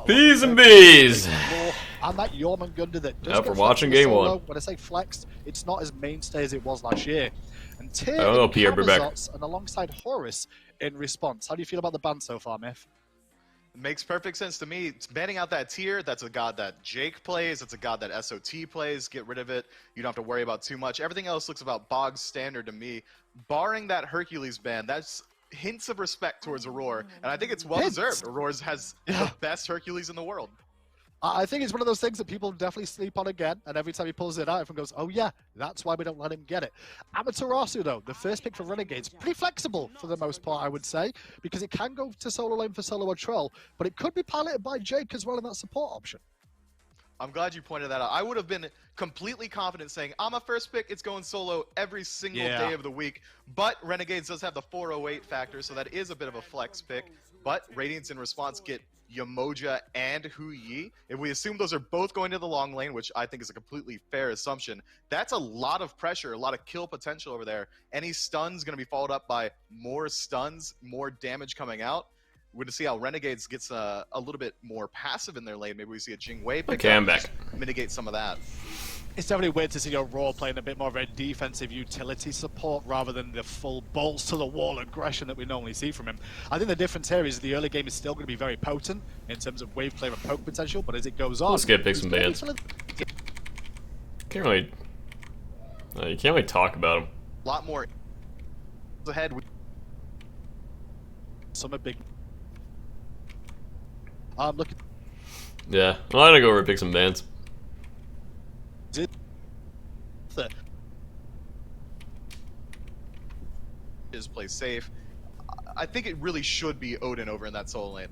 Peas and bees! And that Jormungandr that does We're watching game one. When I say flexed, it's not as mainstay as it was last year. And Tyr I don't know, and Pierre, we're back. and alongside Horus in response. How do you feel about the ban so far, Myth? It makes perfect sense to me. It's banning out that Tyr. That's a god that Jake plays. It's a god that SOT plays. Get rid of it. You don't have to worry about too much. Everything else looks about bog standard to me. Barring that Hercules ban, that's hints of respect towards Aurora. And I think it's well-deserved. Aurora has the best Hercules in the world. I think it's one of those things that people definitely sleep on again, and every time he pulls it out, everyone goes, oh yeah, that's why we don't let him get it. Amaterasu, though, the first pick for Renegades, pretty flexible for the most part, I would say, because it can go to solo lane for solo or troll, but it could be piloted by Jake as well in that support option. I'm glad you pointed that out. I would have been completely confident saying, I'm a first pick, it's going solo every single day of the week, but Renegades does have the 408 factor, so that is a bit of a flex pick, but Radiance in response get Yamoja and Hu Yi. If we assume those are both going to the long lane, which I think is a completely fair assumption, that's a lot of pressure, a lot of kill potential over there. Any stun's going to be followed up by more stuns, more damage coming out. We're going to see how Renegades gets a little bit more passive in their lane. Maybe we see a Jingwei pick up, mitigate some of that. It's definitely weird to see Aurora playing a bit more of a defensive utility support rather than the full balls to the wall aggression that we normally see from him. I think the difference here is the early game is still going to be very potent in terms of wave clear and poke potential, but as it goes on... Let's get pick some bans. Can't really... you can't really talk about him. A lot more ahead. Some are big... look at... Yeah, I'm gonna go over and pick some bans. Is play safe. I think it really should be Odin over in that solo lane.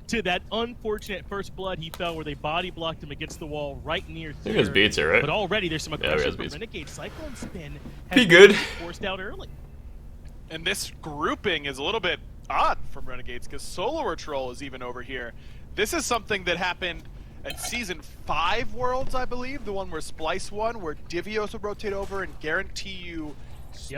To that unfortunate first blood he fell where they body blocked him against the wall right near I think his beats are right. But already there's some aggression from beats. Renegade. Cyclone Spin Be good. Forced out early. And this grouping is a little bit odd from Renegades because Solo Troll is even over here. This is something that happened at Season 5 Worlds, I believe, the one where Splice won, where Divios would rotate over and guarantee you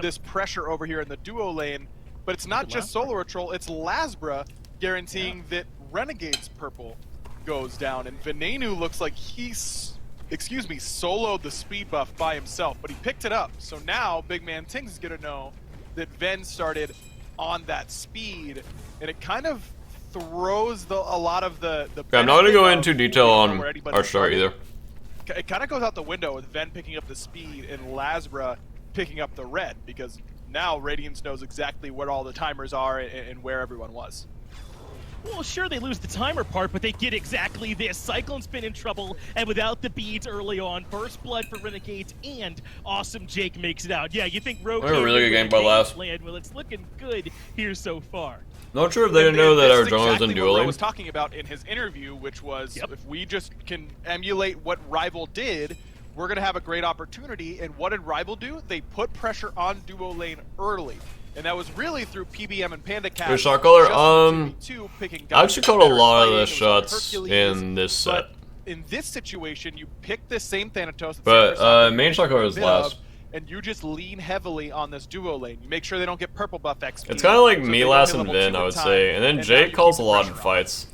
this pressure over here in the duo lane. But it's not just Solo Troll, it's Lasbra guaranteeing that Renegade's purple goes down. And Venenu looks like he's, soloed the speed buff by himself, but he picked it up. So now Big Man Tings is gonna know that Ven started on that speed, and it kind of throws a lot of the I'm not gonna go into detail on our start either. It kind of goes out the window with Ven picking up the speed and Lasbra picking up the red, because now Radiance knows exactly where all the timers are and where everyone was. Well, sure, they lose the timer part, but they get exactly this. Cyclone Spin in trouble, and without the beads early on, first blood for Renegades, and Awesome Jake makes it out. Yeah, you think Rogue a really good game by last. Land? Well, it's looking good here so far. Not sure if they didn't know that our jungler was in duo duo lane. was talking about in his interview, which was if we just can emulate what Rival did, we're going to have a great opportunity. And what did Rival do? They put pressure on duo lane early. And that was really through PBM and Panda Cat. Good shot caller. I actually called a lot of the shots in this set. In this situation, you pick the same Thanatos. But main shot caller was last. And you just lean heavily on this duo lane. You make sure they don't get purple buff XP. It's kind of like me last and Vin, I would say. And then Jake calls a lot in fights.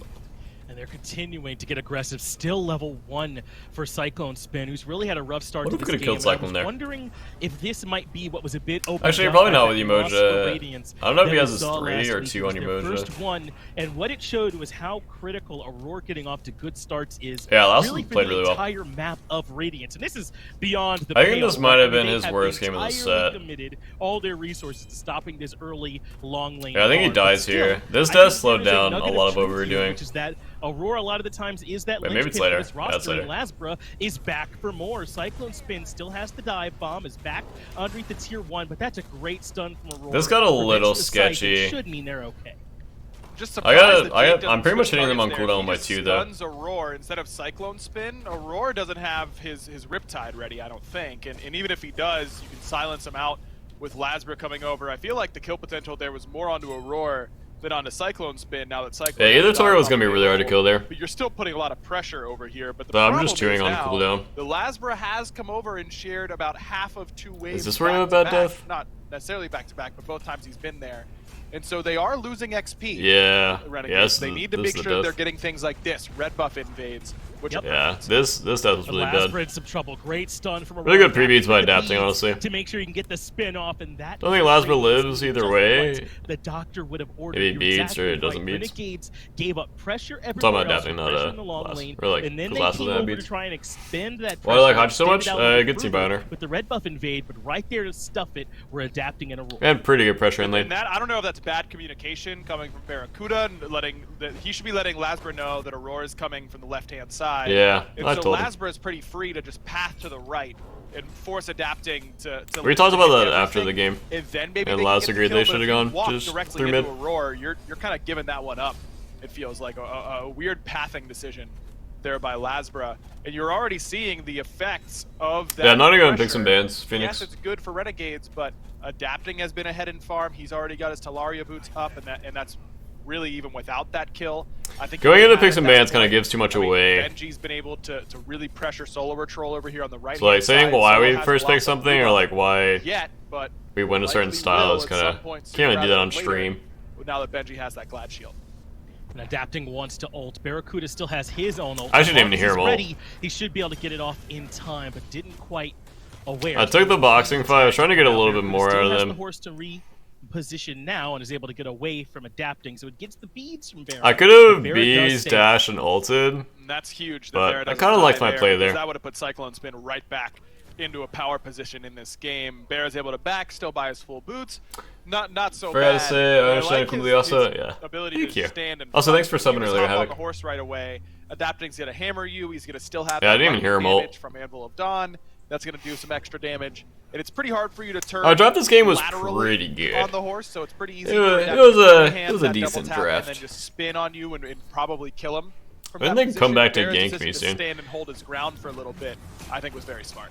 They're continuing to get aggressive. Still level 1 for Cyclone Spin, who's really had a rough start to this game. Killed Cyclone there. Wondering if this might be what was a bit open. Actually, probably not with Yamoja. I don't know if he has his 3 or 2 on Yamoja. First one, and what it showed was how critical Aurora getting off to good starts is. Yeah, last really one played really well. Entire map of Radiance, and this is beyond the. I think this might have been his worst game of the set. Committed all their resources to stopping this early long lane. Yeah, I think he dies here. This does slow down a lot of what we were doing. Which is that Aurora a lot of the times is that maybe it's later. Roster, and Lasbra is back for more. Cyclone Spin still has the dive bomb, is back underneath the tier 1, but that's a great stun from Aurora. This got a little sketchy. Should mean they're okay. Just I'm pretty much hitting them on cooldown by 2 though. Aurora instead of Cyclone Spin. Aurora doesn't have his Riptide ready, I don't think, and even if he does, you can silence him out with Lasbra coming over. I feel like the kill potential there was more onto Aurora than onto Cyclone Spin. Now that Cyclone, either Tori was gonna be really hard to kill there. But you're still putting a lot of pressure over here. But I'm just chewing on cooldown. The Lasbra has come over and shared about half of 2 waves. Is this where you have a bad death? Not necessarily back to back, but both times he's been there. And so they are losing XP. Yeah. Renegades. Yes. They need to make sure they're getting things like this, red buff invades. Which yeah, this death was really bad. in some trouble. Great stun from Really good pre-beats by adapting, honestly. To make sure you can get the spin off, and that. Don't think Lasbra lives either way. The doctor would have ordered. Maybe it beats or it doesn't beat. Renegades gave up pressure everywhere. I'm talking about adapting, not in the long lane, or like and then they last came of that over to beats. try and expend that. Why do I like Hodge so much? Good team boner. With the red buff invade, but right there to stuff it, we're adapting in a roll. And pretty good pressure in lane. And that, I don't know if that's bad communication coming from BaRRaCCuDDa, and he should be letting Lasbra know that Aurora is coming from the left-hand side. Yeah, and I so told him. Lasbra is pretty free to just path to the right and force adapting to We talked about that after the game. And then maybe And they Laz can get agreed the they kill, should have but if you gone walk just directly through into mid. Aurora, you're kind of giving that one up. It feels like a weird pathing decision there by Lasbra, and you're already seeing the effects of that. Yeah, not even gonna pick pressure. some bans. Phoenix. Yes, it's good for Renegades, but adapting has been ahead in farm. He's already got his Talaria boots up, and that's really even without that kill. I think Going into pick some bans kind of gives too much away. Benji's been able to really pressure Solo Troll over here on the right. So like saying why Solo we has first pick lots of something or blue like why yet, but we win a certain likely style will is at kind some of point can't really do sooner that on rather than stream. later, now that Benji has that Glad Shield. And adapting wants to ult. BaRRaCCuDDa still has his own ult. I shouldn't even hear him ult. Ready, he should be able to get it off in time, but didn't quite aware. I took the boxing fight. I was trying to get a little bit more out of The them. horse to reposition now and is able to get away from adapting, so it gets the beads from BaRRa. I could have BaRRa bees, does save. dash, and ulted. And that's huge. But That I kinda liked my play there. That would have put Cyclone Spin right back into a power position in this game. BaRRa's able to back, still buy his full boots. Not so Fair to bad. say, I understand like completely also, his yeah. ability Thank to you. stand and Also, fight. thanks for subbing He was earlier, hop on Havoc. the horse right away. Adapting's gonna hammer you. He's gonna still have Yeah, I that didn't even hear him ult. damage from Anvil of Dawn. That's gonna do some extra damage, and it's pretty hard for you to turn. Our draft this game was laterally pretty good. on the horse, so it's pretty easy. It was- for it Adapting was to a- hand it was a that double decent tap draft. and then just spin on you and probably kill him. From And that then come position. back to BaRRa's gank decision me to soon. stand and hold his ground for a little bit, I think was very smart.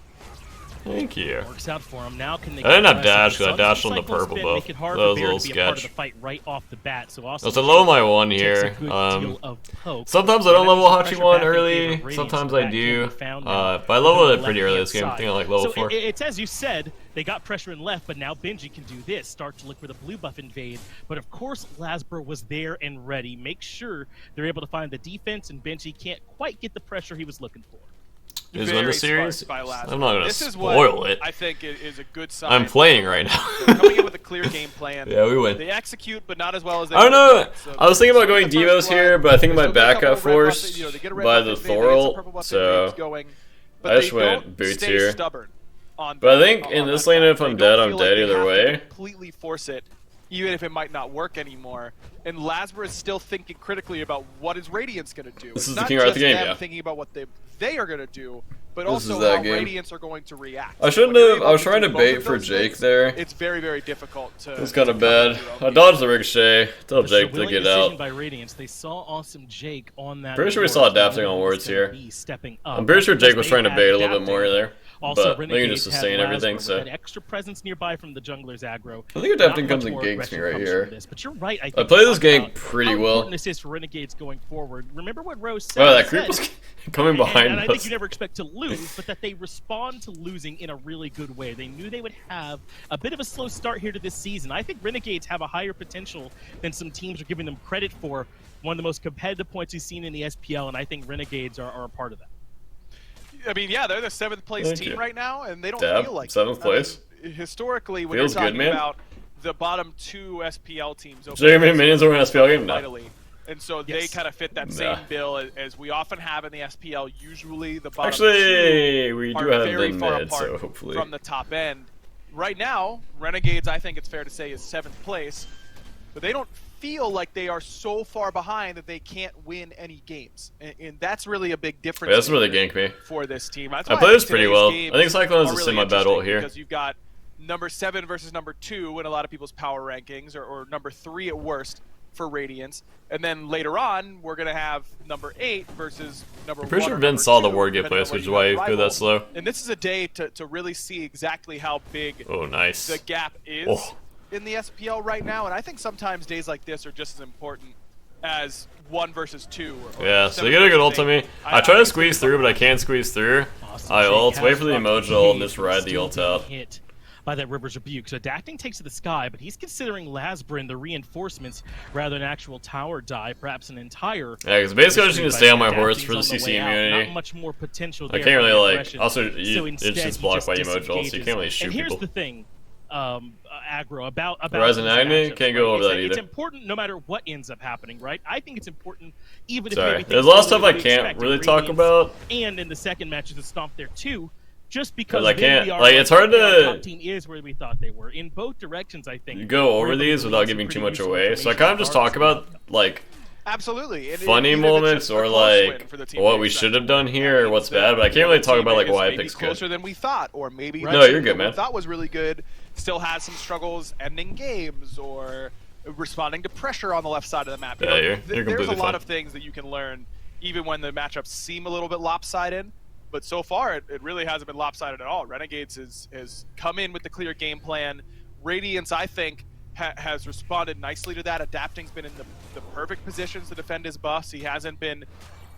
Thank you. Works out for him. Now can they I didn't get have the rest dash, of 'cause I the dashed Sun on the Cyclone purple spin, buff. Make it hard That for was a BaRRa little to be a part of sketch. the fight right off the bat. So also It's a low my one takes here. a good deal of poke. Sometimes I don't And level then Hachi pressure 1 back in favor early, of Radiance, sometimes so I that can do. be found now But I leveled on it the pretty early left-hand this game, I side. think I like level So 4. it's as you said, they got pressure in left, but now Benji can do this, start to look for the blue buff invade. But of course, Lasbra was there and ready. Make sure they're able to find the defense, and Benji can't quite get the pressure he was looking for. Is Very win the series? smart by Lasbra. I'm not gonna This is spoil what it. I think is a good sign. I'm playing right now. They're coming in with a clear game plan. Yeah, we win. They execute, but not as well as they I don't would know. like. So I was thinking about they going get the Devos first here, blood, but I think I they might still get a back couple out of red buffs, forced they get a red by buff the invade, they get some Thorol, purple buff so invades going, but I they just went don't boots stay here. stubborn on But I that- think in on this that lane, path. if I'm They don't dead, I'm feel like dead they either have to way. completely force it, even if it might not work anymore. And Lasbra is still thinking critically about what is Radiance going to do. This It's is the not king right at the just game, them yeah. thinking about what they are going to do, but This also is that how game. Radiance are going to react. I shouldn't When you're have. I able was to trying do to both bait of for those Jake things, there. It's very, very difficult to. It was kind of to cover bad. your own I game. dodged the ricochet. Tell Just a Jake to willing get decision out. by Radiance. They saw awesome Jake on that. Pretty sure we board, saw so they adapting knew on he wards was gonna here. be stepping up. I'm pretty sure Jake Because was they trying to had bait a little bit adapting. more there. Also, But I think you Renegades just had sustain everything, Lasbra, so. had extra presence nearby from the jungler's aggro. I think adapting Not comes much and more ganks me aggression right comes here. from this, but you're right. I think play we this talked game about pretty how well. important this is for Renegades going forward. Remember what Rose said? Wow, that He creep said- was coming behind and I think us. you never expect to lose, but that they respond to losing in a really good way. They knew they would have a bit of a slow start here to this season. I think Renegades have a higher potential than some teams are giving them credit for. One of the most competitive points we've seen in the SPL, and I think Renegades are a part of that. I mean, yeah, they're the 7th place Thank team you. right now, and they don't Dab, feel like 7th it. place. I mean, historically, when Feels you're good, talking man. about the bottom 2 SPL teams, So you're gonna be minions over an SPL game? No. vitally. And so they Yes. kind of fit that Nah. same bill as we often have in the SPL. Usually, the bottom Actually, we two do are have very them far mid, apart so hopefully. from the top end. Right now, Renegades, I think it's fair to say, is 7th place, but they don't feel like they are so far behind that they can't win any games, and that's really a big difference. Yeah, that's where they maker gank me. for this team. That's I why play this think pretty today's well. games I think Cyclone is are a really semi-bad ult interesting here. because you've got number 7 versus number 2 in a lot of people's power rankings, or number 3 at worst for Radiance. And then later on, we're going to have number 8 versus number 1. I'm pretty sure or Vince number saw the 2, ward get depending on placed, where which is you why have he flew rival. that slow. And this is a day to really see exactly how big Oh, nice. the gap is Oh. in the SPL right now. And I think sometimes days like this are just as important as 1 versus 2. Or Yeah, so 7 you get a good versus ult on 8. me. I try to think squeeze through, but I can't squeeze through. Awesome. I Jake ult, has wait for the buffed emoji ult, and Jake, just ride the still ult being out. hit by that River's Rebuke. So Adapting takes to the sky, but he's considering Lasbrin the reinforcements rather than actual tower die, perhaps an entire. Yeah, because basically I just need to stay on my horse for the Adapting's on CC way out. immunity. Not much more potential I there can't for really the like. aggression. Also, So it's instead, just he blocked by just emote, so you disengages. can't really shoot And here's people. the thing, Aggro, about Horizon these Agni? matchups, Can't go right? over that It's either. important no matter what ends up happening, right? I think it's important even if Sorry, maybe there's things a lot of go stuff the way I we can't expect, really talk Radiance, about. And in the second match is a stomp there too. Just because I then can't, we are like, it's hard our to top team is where we thought they were in both directions. I think go we're over able to these glean without some giving pretty too much useful away. So I information kind of just talk regardless. about like Absolutely. And funny even if it's moments just a or close win like for the team what to we accept should have it. done here or That what's means bad, but I that can't really the talk team about like is why I maybe pick's closer good. than we thought, or maybe No, the you're team good, that we man. thought was really good still has some struggles ending games or responding to pressure on the left side of the map. You Yeah, know, you're there's completely a lot fine. of things that you can learn even when the matchups seem a little bit lopsided. But so far, it really hasn't been lopsided at all. Renegades has come in with the clear game plan. Radiance, I think, has responded nicely to that. Adapting's been in the perfect positions to defend his buffs. He hasn't been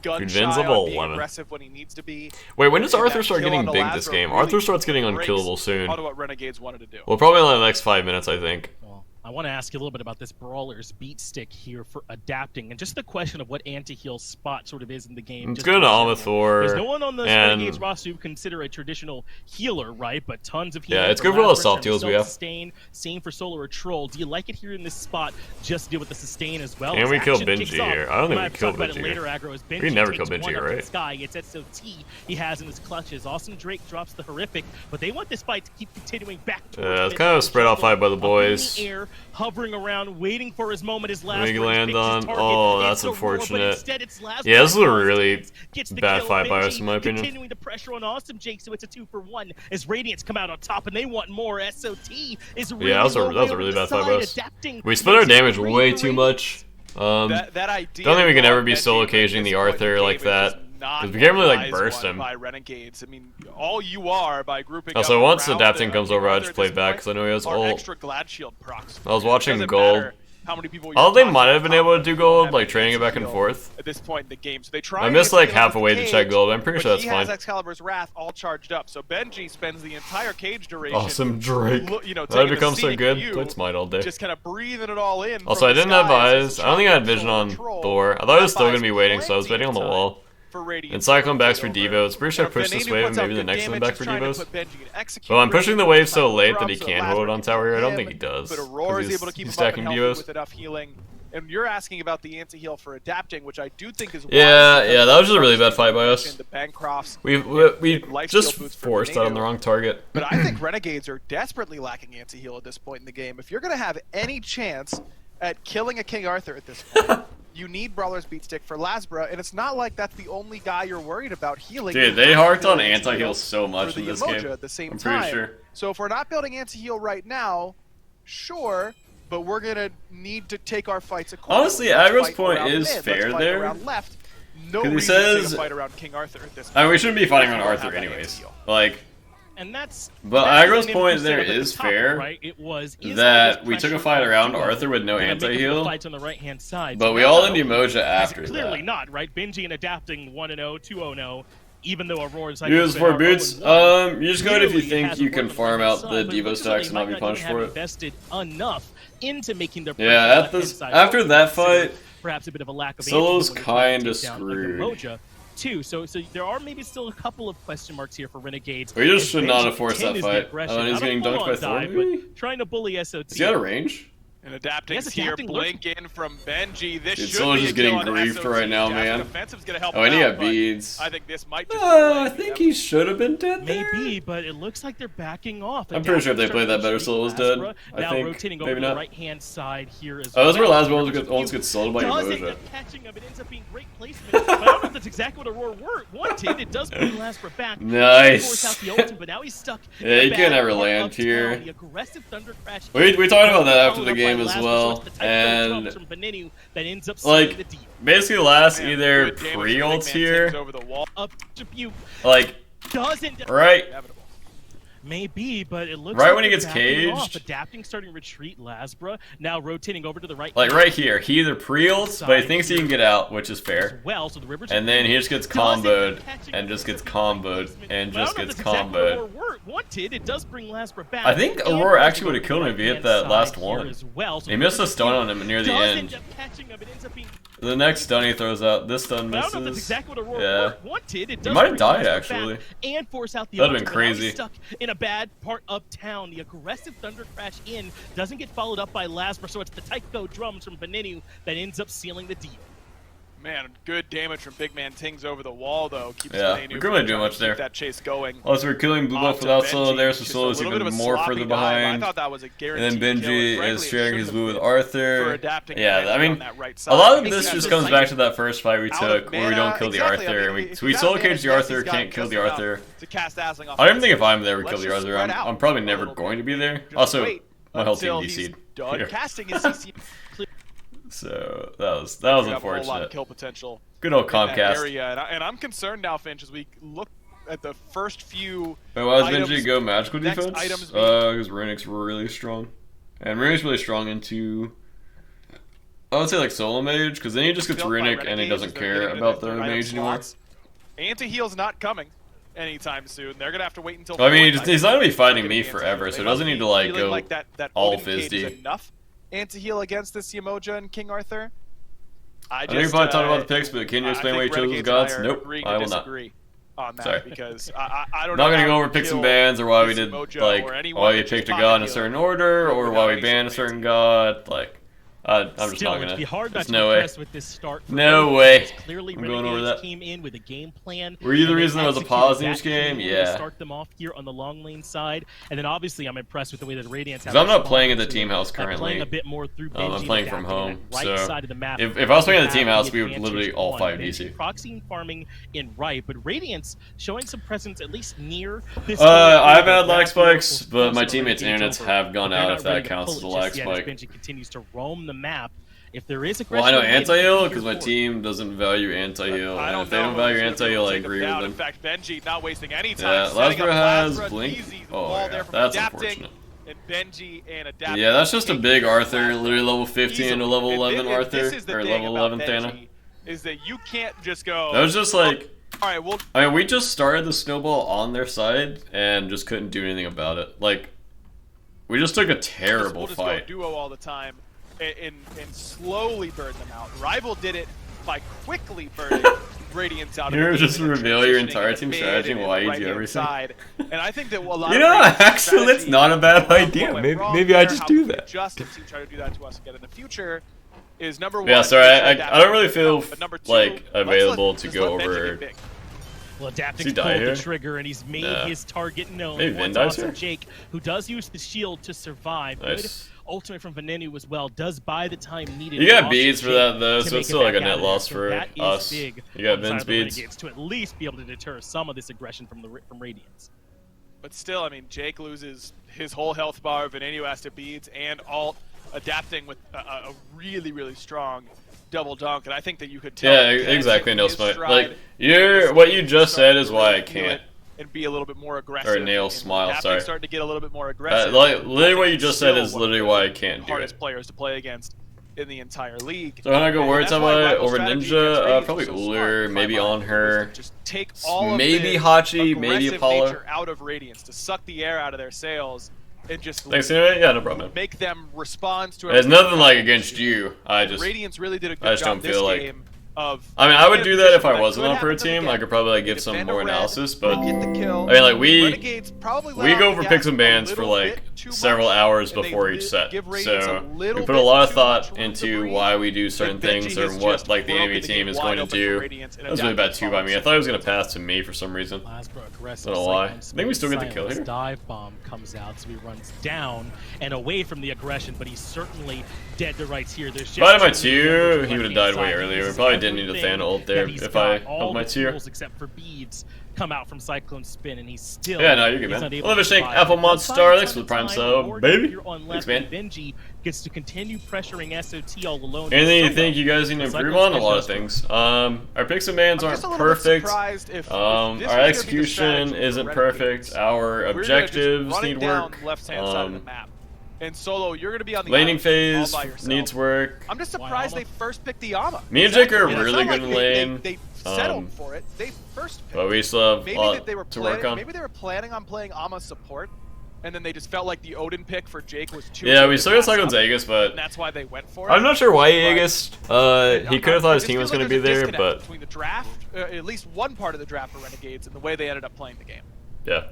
gun shy Invincible on being lemon. aggressive when he needs to be. Wait, when does And Arthur that start kill getting on big Alazra this game? really Arthur starts getting breaks unkillable soon. onto what Renegades wanted to do. Well, probably in the next 5 minutes, I think. Well, I want to ask you a little bit about this Brawler's beat stick here for Adapting, and just the question of what anti-heal spot sort of is in the game. It's just good in to general. Amathor, There's no one on the and- Renegades roster who consider a traditional healer, right? But tons of Yeah, healing. it's for good for all the Lasbrin, soft heals we have. self-sustain, same for Solar or Troll. Do you like it here in this spot? Just deal with the sustain as well. Can As we kill action Benji kicks off. here? I don't think We we might have to killed talk about Benji it later, here. Aggro, as Benji We never takes kill Benji one here, up in the right? sky. It's SOT he has in his clutches. Awesome Drake drops the horrific, but they want this fight to keep continuing back towards It's mid. kind of a spread out fight by the Up in boys. the air, hovering around, waiting for his moment. His last We land on- target. oh, that's It's a roar, but unfortunate. instead it's Lasbrin Yeah, this is a who really gets the bad kill. fight by Benji us, in my opinion. Continuing the pressure on Awesome Jake, so it's a 2-for-1 as Radiance come out on top, and they want more. SOT is really that was a low way really over the bad fight by side. us. Adapting We split our makes it damage free way for too Radiance. much. That idea don't think we can of ever be Benji solo at caging this the point in Arthur game like is that. just not 'Cause we can't really, like, wise burst one him. by Renegades. I mean, all you are by grouping Also, up once around Adapting the comes over, I Arthur just at play this back point because I know he has are ult. extra glad shield procs. I was watching Doesn't gold. matter how many people I you're don't think talking might have about been able to do gold, having like training it back and heal forth. at this point in the game. So they try. I and missed get like heal out half a of way the to check cage, gold, but I'm pretty but sure that's he has fine. Excalibur's Wrath all charged up. So Benji spends the entire cage duration. Awesome Drake. You know, That taking a becomes so scenic good. view, Played Smite all day. just kind of breathing it all in. Also, from I the didn't have sky as eyes. it's I don't think I had chopping vision Soul on Patrol. Thor. I thought it was That still gonna buys be waiting, so I was plenty waiting on the of time wall. for Radiance And to Cyclone backs for take Devo. over. It's pretty sure I Now, pushed this Venenu wave and puts out maybe the good next one damage, back he's for trying to Devos. put Benji in execute Well, I'm pushing the range, wave so Cyclone late that drops, he so can Lasbrin hold on can tower here. I don't him, think he does. But Aurora 'cause is he's- able to keep he's him up and stacking healthy Devos. with enough healing. And you're asking about the anti-heal for Adapting, which I do think is wise Yeah, because yeah, that was just a really of bad fight by us. The Bancrofts. We and life just steal boots for forced that on Venenu. the wrong target. But I think Renegades are desperately lacking anti-heal at this point in the game. If you're going to have any chance at killing a King Arthur at this point, you need Brawler's Beat Stick for Lasbra, and it's not like that's the only guy you're worried about healing. Dude, You they have harked to on heal anti-heal so much for in the this Emoja game. at the same I'm time. pretty sure. So if we're not building anti-heal right now, sure, but we're going to need to take our fights accordingly. Honestly, Let's Aggro's fight point around is mid. fair Let's fight there. around left. No 'Cause he reason to says- take a fight around King Arthur at this point. I mean, we shouldn't be fighting If on you don't Arthur have that anyways. anti-heal. Like, And that's but that's Aggro's the point name there you said at the is top, fair right? It was that we took a fight around Duo Arthur with no gonna make it to the anti-heal, fights on the right-hand side. but So we now all not in only Emoja is it after clearly that. not, right? Benji and Adapting 1-0, 2-0, even though Aurora's Use for boots. You just go if you think you can farm out the Devo stacks and not be punished for it. Invested enough into making their Yeah, after that fight, perhaps a bit of a lack of Solo's anti-heal when kinda you're trying to take down a screwed. Emoja, too. So there are maybe still a couple of question marks here for Renegades. We just As should not Benji have forced that continues the fight. aggression. Oh, and he's Not a getting dunked by full-on Thor, dive, maybe? but trying to bully SOT. Is he out of range? And Adapting's Yes, here, Adapting blink in from Benji. This Dude, should Solo's be just a getting kill on griefed SOT. right now, Jasmine man. Offensive's gonna help Oh, and he him got out, but beads. I think this might just I think he should have been dead there. Maybe, but it looks like they're backing off. I'm pretty sure if they played that better, Solo was dead. I Now think, rotating maybe over to not. the right-hand side here as Oh, that's where well. Lasbra almost gets sold by Does end Emoja. up catching him. It ends up being great placement. But I don't know if that's exactly what Aurora wanted. It does bring Lasbra back. Nice. Force out the ultimate, but now he's stuck. Yeah, in the you can't bad ever part land of town. here. The aggressive Thunder Crash. We talked about that after Followed the up game by as Lasbra, well, so it's the type of and troubles from Venenu that ends up like, sealing the deep. basically last Man, either good damage pre-ults Big Man takes here, over the wall. Up to Butte like, doesn't. right, Inevitable. Maybe, but it looks Right like when he they're gets backing off. caged? Adapting, starting retreat. Lasbra now rotating over to the right. Like right here, he either pre-ults, but he thinks he can get out, which is fair. Well, so the Rivers And then he just gets comboed, and just gets comboed, and just gets comboed. Wanted. It does bring Lasbra back. I think Aurora actually would have killed him if he hit that last one. Well, He missed a stun on him near the end. The next stun he throws out, this stun I don't know if that's misses. exactly what Aurora Yeah. wanted. It He does might have bring died, Lasbra actually. back and force out the That'd have been ultimate. Now he's crazy. stuck in a bad part of town. The aggressive Thunder Crash in doesn't get followed up by Lasbra, so it's the Tycho drums from Beninu that ends up sealing the deal. Man, good damage from Big Man Tings over the wall, though. Keeps Yeah, Beninu we couldn't really do trying to much keep there. That chase going. Also, we're killing Blue Buff Onto without Solo Benji, there, so just a Solo's little even bit of a more sloppy further dive. I behind. thought that was a And guaranteed then kill, Benji frankly, is it sharing shouldn't his have blue with been Arthur. for adapting Yeah, Benji I mean, on that right a side. lot of Because this he just has comes the back to that first fight we out of took, where we don't mana. kill the Exactly, I Arthur. mean, We got solo mana, cage the yes, Arthur, he's got can't kill just the enough Arthur. to cast Dazzling off I don't even think his if I'm there, we Let's kill the just Arthur. spread I'm out probably a never little going to be bit. there. Just Also, wait my whole team until he's DC'd. done Here. casting his CC. So that was You have a whole lot of unfortunate. kill potential Good old in that Comcast. area, and I'm concerned now, Finch, as we look at the first few Wait, why does items, Benji go magical next defense? items Because Runic's really strong. And Runic's really strong into, I would say, like solo mage, because then he just gets built by Runic and he Renegades, doesn't they're care getting into about their the item mage anymore. slots. Anti-heal's not coming anytime soon. They're gonna have to wait until. I mean, Fortnite he's not gonna be fighting to me get the forever, answer. so it They doesn't must need to be like feeling go like that all Odin cage is Fizzy. enough anti-heal against this Yemoja and King Arthur. I know you probably talked about the picks, but can you explain why you chose those gods? Nope, I will not. On that Sorry. because I don't Not know gonna how go over to picks and kill bans, or why we this did Yemoja like or anyone why we that's just picked a pocket god in a healer certain order, or without why we any banned a support. certain god. Like, I'm just Still, not it'd gonna. be hard not There's to no way. impress with this start. for No both way. teams. Clearly, I'm going over Renegades that. came in with a game plan. Were you the and they reason there was a executed pause in that each game? to Yeah. Start them off here on the long lane side, and then obviously I'm impressed with the way that Radiance. Because I'm not playing at the team house Playing currently. a bit more through I'm Benji playing and from adapting home, on that right so side of the map. if I was playing at the have team house, the we would advantage literally all on fight Benji DC. proxying farming in right, but Radiance showing some presence at least near this. I've had lag Back spikes, will but my force the teammates' Renegades internets over. have gone They're out not if ready that to counts pull as a it lag just yet as spike. Benji continues to roam the map. If there is Well, I know aggression, anti-heal because my team doesn't value anti-heal, I and don't if they don't value anti-heal, I agree with In them. fact, Benji not wasting any time. Yeah, setting up Lasbra has Lasbra, blink. easy Oh wall yeah, there from that's adapting, unfortunate. and Benji and adapting. Yeah, that's just a taking big care of Arthur, Lasbra literally level 15 to easily. level And 11 this Arthur, is the or thing level about 11 Thana. Benji, is that you can't just go. That was just like, all right, well, I mean, we just started the snowball on their side and just couldn't do anything about it. Like, we just took a terrible we'll just fight. go duo all the time and slowly burn them out. Rival did it by quickly burning Radiance out. You're of the just game and reveal your transitioning entire in team mid strategy and and why in you the do right-hand everything. side. And I think that a lot You of know, Radiance's actually, that's strategy, not a bad what idea. went Maybe, wrong maybe I there, just how do we can that. adjust if you try to do that to us again in the future. Is number one. Yeah, sorry, I make sure don't really that feel happens. But number two, like let's available let- to just go let Benji over. get big. Well, Does he Adapting's die pulled here? the trigger, and he's made Yeah. his target known. Maybe He Vin wants dies awesome here? Jake, who does use the shield to survive. Nice. Good ultimate from Venenu as well. Does buy the time needed. You for got awesome beads for Jake that though, to so make it's it still like a back out net of there. loss So for that is us. big You got on the side Vin's of the beads. Renegades to at least be able to deter some of this aggression from Radiance. But still, I mean, Jake loses his whole health bar. Venenu has to beads and alt, adapting with a really, really strong double dunk. And I think that you could tell. Yeah, that Ken's exactly. in No his smite. stride, Like and what you just starting said is to why I really feel can't. it and be a little bit more aggressive. Or nail and smile. Adapting Sorry. starting to get a little bit more aggressive. Like literally, I think what you he's just said still is one of literally the why I can't do hardest it. players to play against in the entire league. So when I go And words that's have why I Rival over strategy Ninja? against Radiance Probably was so Ullr, smart, maybe my on mind, her. was to just take all Maybe of Hachi, the maybe aggressive Apollo. nature out of Radiance, to suck the air out of their sails and just Thanks anyway. Yeah, no problem. make them respond to. There's everything nothing that like happens. against you. I Radiance really did a I good just job don't this feel like- game of. I mean, I would being do in a that if position I wasn't could on per happen to them team. I again. could probably like They give some defend a more red, analysis, they but get the kill. I mean, like Renegades probably let we off go the for gas picks and a bans for little like bit too several much, hours and they before each set. give Radiance So a little we put a bit lot of too thought much room to into breathe. why we do certain And things Benji or has what just like the enemy broken team game is wide going to open for do. Radiance, and That was really bad adapting too by me. I follows. thought he was gonna pass to me for some reason. Lasbra aggressive. Don't know why. Cyclone I think we still get the kill Silence here. Dive bomb comes out, so he runs down and away from the aggression, but he's certainly dead to rights here. There's just If I had my two two, numbers he would have left-hand died way side. earlier. This We is probably didn't need a everything Than ult that there he's if got. I held All my the tier. tools except for beads come out from Cyclone Spin, and he's still Yeah, no, you're good, he's man. unable Love to a shake, survive. Apple It Mod does find Star, a thanks ton for the of Prime time. sub, Morgan baby. here on Thanks, left, man. and Benji gets to continue pressuring SOT all alone. Anything you So think well. you guys need to So improve Cyclone on? A Spin lot does of things. Our picks and bans I'm aren't just a little bit perfect. surprised if this was Our gonna be the execution strategy for isn't Renegades. perfect. Our We're gonna just objectives running need down work. left-hand side of the map. And Solo, you're gonna be on the Laning island phase all by yourself. needs work. I'm just surprised Why they first picked the Ama. Me and Jake are It really felt good in like lane. They settled for it. They first picked. But we still have a Maybe lot that they were to work planning. on. Maybe they were planning on playing Ama support, and then they just felt like the Odin pick for Jake was too. Yeah, good we to still got pass Cyclone's up, Aegis, but and that's why they went for it. I'm not sure why he But- Aegis. He could have thought his It team just was feels going to be like there's a there, disconnect but between the draft, at least one part of the draft for Renegades, and the way they ended up playing the game. yeah.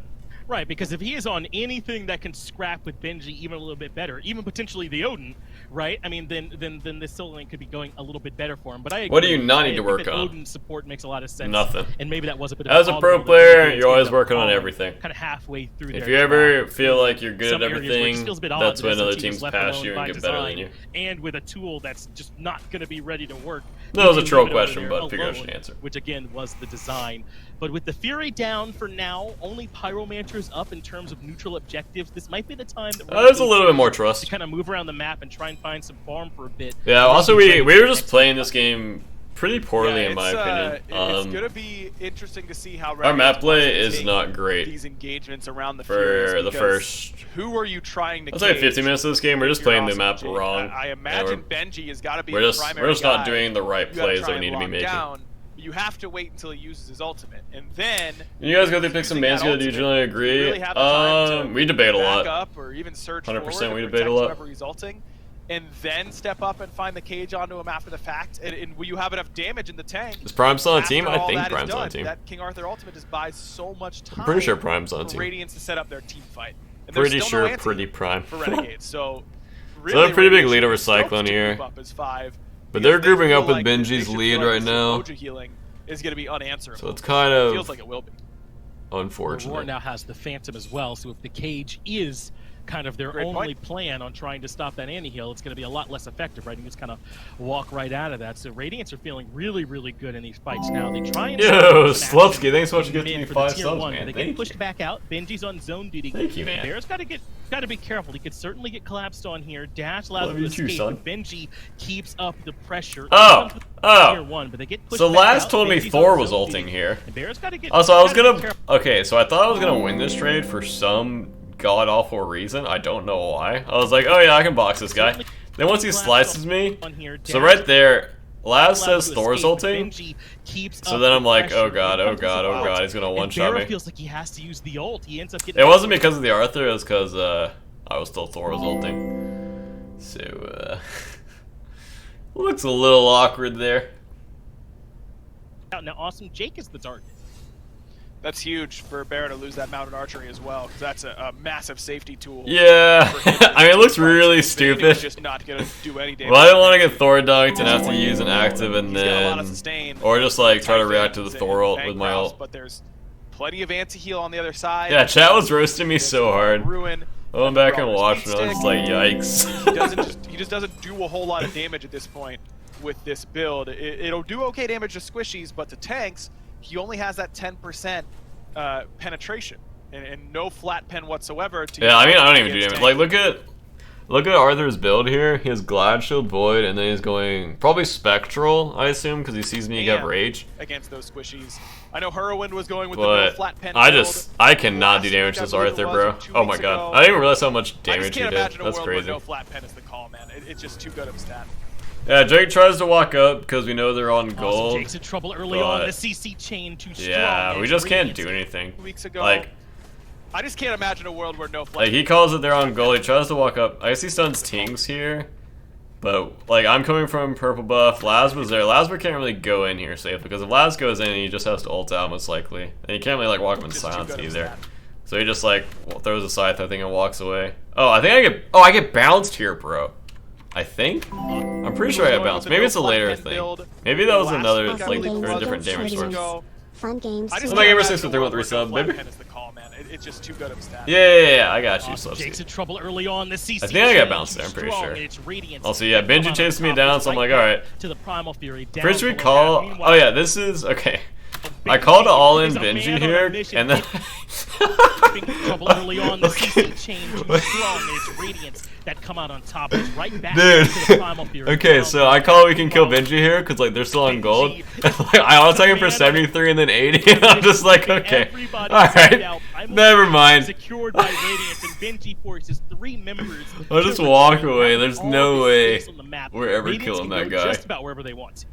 Right, because if he is on anything that can scrap with Benji even a little bit better, even potentially the Odin, right? I mean, then this solo lane could be going a little bit better for him. But I agree. What do you not need I to think work that on? Odin support makes a lot of sense. Nothing. And maybe that was a bit As of a pro toggle that player, Renegades you're always ended up working on falling everything. Kind of halfway through If their you ever draft. feel like you're good Some at areas where it everything, just feels a bit odd that's that when other SOT teams was left pass alone you by and get better than design, you. And with a tool that's just not going to be ready to work. That was you a can troll leave it over question, there but figured I alone, should answer. Which again was the design. But with the Fury down for now, only Pyromancer's up in terms of neutral objectives. This might be the time that There's a little bit more to trust. kind of move around the map and try and find some farm for a bit. Yeah, also we were just playing this game pretty poorly Yeah, in my it's opinion. gonna be interesting to see how Our map Renegades play wants to is take not great these engagements around the for Furies, the because first. Who are you trying to? Let's say cage 50 minutes of this game. We're if just you're playing the awesome, map Jake? wrong. I and imagine Benji has got to be we're the just primary not guy. doing the right You gotta plays try that we and need to be lock making. down. You have to wait until he uses his ultimate, and then You guys go through picks and using bans that together. Do you ultimate, generally you agree? really have the time to We debate a back lot. up or even surge 100% forward we and debate a protect lot. whoever he's ulting, and then step up and find the cage onto him after the fact. And will you have enough damage in the tank? Is Prime still on After team? I all think that is Prime's on done, team. That King Arthur ultimate just buys so much time. I'm pretty sure Prime's on for team. Radiance to set up their team fight. And there's Pretty still no sure anti pretty Prime. for Renegades. So they have a pretty big Radiance lead over is stoked Cyclone to here. move up as 5, But because they're they grouping feel up with like the Benji's Nation lead Blood right now. Mojo healing is going to be unanswerable. So it's kind It of feels like it will be. Aurora unfortunate. now has the Phantom as well, so if the cage is kind of their Great only point. plan on trying to stop that anti-heal, it's going to be a lot less effective, right? You just kind of walk right out of that. So Radiance are feeling really, really good in these fights now. They try and Yo, Slupsky, thanks so much for mid giving me for 5 the tier subs, 1, man. but they Thank get pushed you. back out. Benji's on zone duty. Thank you, man. Bear's got to be careful. He could certainly get collapsed on here. Dash allows Love him to you too, escape, son. but Benji keeps up the pressure. Oh, Here comes the oh. tier 1, but they get pushed So back Laz out. told me Benji's Thor on was zone ulting duty. here. And Bear's got to get. Also, I was gotta be gonna. careful. Okay, so I thought I was gonna win this trade for some god awful reason. I don't know why. I was like, oh yeah, I can box this guy. Then once he slices me, On here, so Dash right there, Laz allowed says to Thor's escape, but ulting. Benji keeps So up then the I'm like, pressure. oh god, oh Comes god, oh out. god, he's gonna And one-shot Bear me. feels like he has to use the ult. He ends up getting. It wasn't because of the Arthur, it was because I was still Thor was ulting. So looks a little awkward there. out. Now, awesome. Jake is the target. That's huge for Baron to lose that mounted archery as well, because that's a massive safety tool. Yeah, for him. I mean it looks really Vanity was stupid. just not going to do any damage. Well, I didn't want to get Thor dunked and have to use an active and He's got a lot of then, sustain. or just like try to Tight react to the fades Thor and ult Bang with my Kraus, ult. But there's plenty of anti-heal on the other side. Yeah, chat was roasting me so hard. Ruin. I went back and Brawler's watched speed and I was stick. just like, yikes. He just doesn't do a whole lot of damage at this point with this build. It'll do okay damage to squishies, but to tanks, he only has that 10% penetration and no flat pen whatsoever. To Yeah, I mean I don't even do against damage. Like tanks. look at Arthur's build here. He has Glad Shield Void and then he's going probably Spectral, I assume, because he sees me get And Rage. against those squishies. I know Heroin was going with the no But flat pen I build. I cannot do Last damage week, to I this believe it Arthur, was, bro. or 2 Oh my weeks god. ago. I didn't even realize how much I just damage he can't did. imagine a That's world crazy. where no flat pen is the call, man. It's just too good of a stat. Yeah, Drake tries to walk up because we know they're on Awesome. gold. Jake's in trouble early on. but- The CC chain too strong. Yeah, we and just can't Radiance do anything. 2 weeks ago, Like, I just can't imagine a world where no flat. Like he calls it they're on gold. He tries to walk up. I guess he stuns Tings here, but like I'm coming from purple buff. Laz was there. Lazber can't really go in here safe because if Laz goes in, he just has to ult out most likely, and he can't really like walk up in Just too silence good of a either. stat. So he just like throws a scythe, I think, and walks away. Oh, I think I get bounced here, bro. I think. I'm pretty sure I got bounced. Maybe it's a later thing. Maybe that was another like or a different damage source. Fun games. I just Oh my God, can't we're imagine 6 with a 3 world 1 3 where sub, no baby. flat pen is the call, man. It's just too good of a stat. Yeah, I got you, Awesome Jake's Subsy. in trouble early on. The CC. I think I got bounced there, I'm pretty strong, sure. and it's Radiance Also, yeah, that come Benji out on chased me top. down, It's so I'm like, back alright. to the Primal Fury. Down First we below call. that. Oh yeah, this is okay. I called all-in Benji here, and then. Trouble early on. The Okay. CC chain too strong. And it's Radiance that come out on top. It's right back Dude. to the Primal Fury. Okay, Down so I call we can kill Benji here because like they're still on gold. I auto him for 73 and then 80. And I'm just like, okay, all right, never mind. Secured by Radiance, and Benji forces 3 members. I'll just to walk return away. back There's all no the way space on the map. we're ever Radiance killing can that go guy. Just about wherever they want.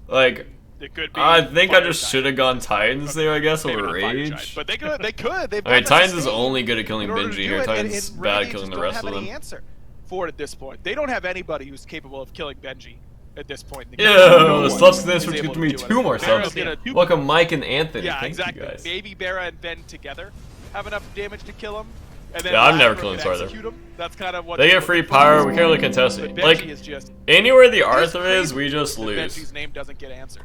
Like, It could be I think I Fire just Giant. should have gone Titans there, I guess, Maybe over not Fire Giant, Rage. but they could. They could. They've I mean, done that Titans is sustain only good at killing in order to Benji do here. it, and Titans bad Renegades at killing the just rest don't of have any them. answer for it at this point. They don't have anybody who's capable of killing Benji at this point. Yo, No one Sluts and is this, which able gives to me do it. 2 more BaRRa's subs. gonna- Welcome, Mike and Anthony. Yeah, Thank exactly. you guys. Maybe BaRRA and Ben together have enough damage to kill him. And then Yeah, I'm never Lazarus killing can Sarther. execute him. That's kind of what They they're get free looking for. power. We can't really contest But it. Benji Like, is just anywhere the It Arthur crazy is, we just that lose. Benji's name doesn't get answered